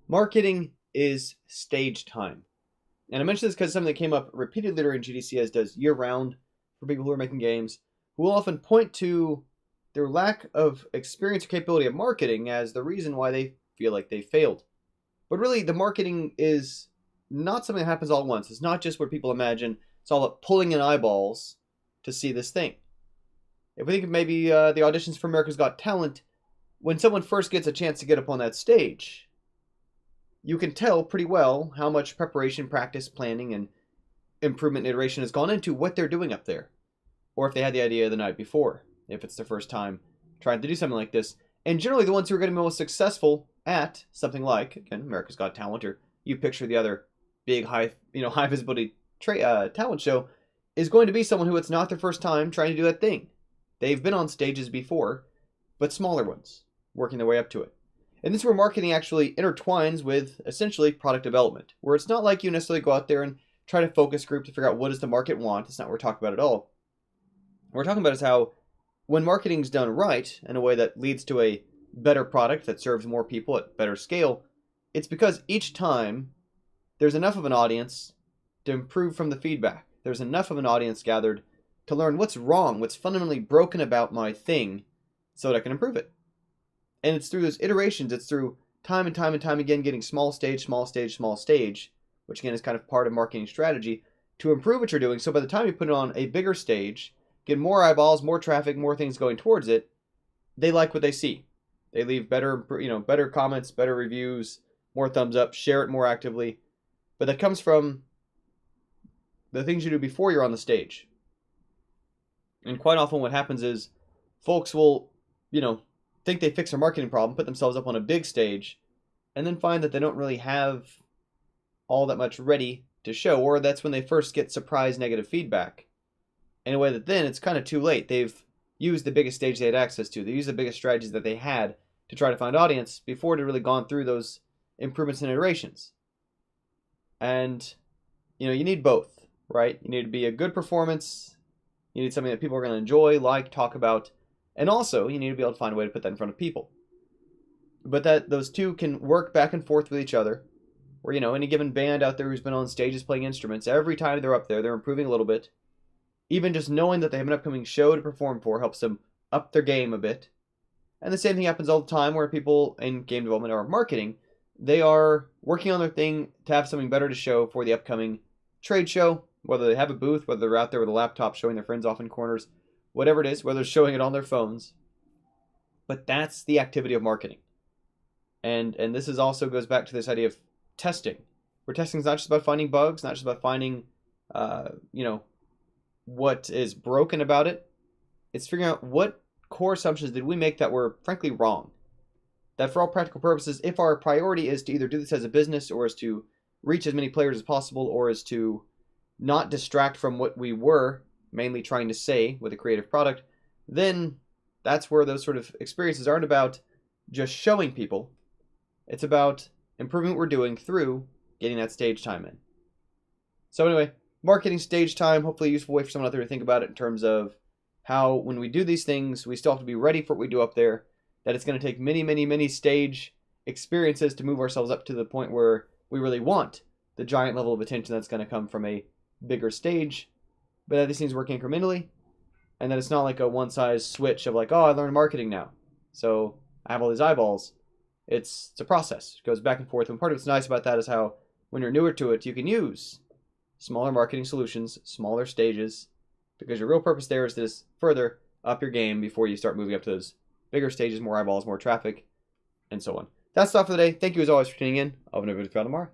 Marketing is stage time. And I mention this because something that came up repeatedly during GDC, as does year round for people who are making games, who will often point to their lack of experience or capability of marketing as the reason why they feel like they failed. But really, the marketing is not something that happens all at once. It's not just what people imagine. It's all about pulling in eyeballs to see this thing. If we think of maybe the auditions for America's Got Talent, when someone first gets a chance to get up on that stage, you can tell pretty well how much preparation, practice, planning, and improvement and iteration has gone into what they're doing up there. Or if they had the idea the night before, if it's their first time trying to do something like this. And generally the ones who are going to be most successful at something like, again, America's Got Talent, or you picture the other big high visibility talent show, is going to be someone who it's not their first time trying to do that thing. They've been on stages before, but smaller ones, working their way up to it. And this is where marketing actually intertwines with essentially product development, where it's not like you necessarily go out there and try to focus group to figure out what does the market want. That's not what we're talking about at all. What we're talking about is how when marketing's done right in a way that leads to a better product that serves more people at better scale, it's because each time there's enough of an audience to improve from the feedback. There's enough of an audience gathered to learn what's wrong, what's fundamentally broken about my thing so that I can improve it. And it's through those iterations, it's through time and time and time again getting small stage, which again is kind of part of marketing strategy, to improve what you're doing. So by the time you put it on a bigger stage, get more eyeballs, more traffic, more things going towards it, they like what they see. They leave better comments, better reviews, more thumbs up, share it more actively. But that comes from the things you do before you're on the stage. And quite often what happens is folks will, think they fix their marketing problem, put themselves up on a big stage, and then find that they don't really have all that much ready to show, or that's when they first get surprise negative feedback in a way that then it's kind of too late. They've used the biggest stage they had access to. They used the biggest strategies that they had to try to find audience before it had really gone through those improvements and iterations. And, you need both, right? You need to be a good performance. You need something that people are going to enjoy, like, talk about. And also, you need to be able to find a way to put that in front of people. But that those two can work back and forth with each other. Or, any given band out there who's been on stages playing instruments, every time they're up there, they're improving a little bit. Even just knowing that they have an upcoming show to perform for helps them up their game a bit. And the same thing happens all the time where people in game development or marketing, they are working on their thing to have something better to show for the upcoming trade show, whether they have a booth, whether they're out there with a laptop showing their friends off in corners, whatever it is, whether they're showing it on their phones. But that's the activity of marketing. And this is also goes back to this idea of testing. Where testing is not just about finding bugs, not just about finding, what is broken about it. It's figuring out what core assumptions did we make that were frankly wrong. That for all practical purposes, if our priority is to either do this as a business or is to reach as many players as possible or is to not distract from what we were mainly trying to say with a creative product, then that's where those sort of experiences aren't about just showing people. It's about improving what we're doing through getting that stage time in. So anyway, marketing stage time, hopefully a useful way for someone out there to think about it in terms of how when we do these things, we still have to be ready for what we do up there, that it's going to take many, many, many stage experiences to move ourselves up to the point where we really want the giant level of attention that's going to come from a bigger stage, but that these things work incrementally, and that it's not like a one-size switch of like, oh, I learned marketing now, so I have all these eyeballs. It's a process. It goes back and forth, and part of what's nice about that is how when you're newer to it, you can use smaller marketing solutions, smaller stages, because your real purpose there is to just further up your game before you start moving up to those bigger stages, more eyeballs, more traffic, and so on. That's all for today. Thank you as always for tuning in. I'll have another video for you tomorrow.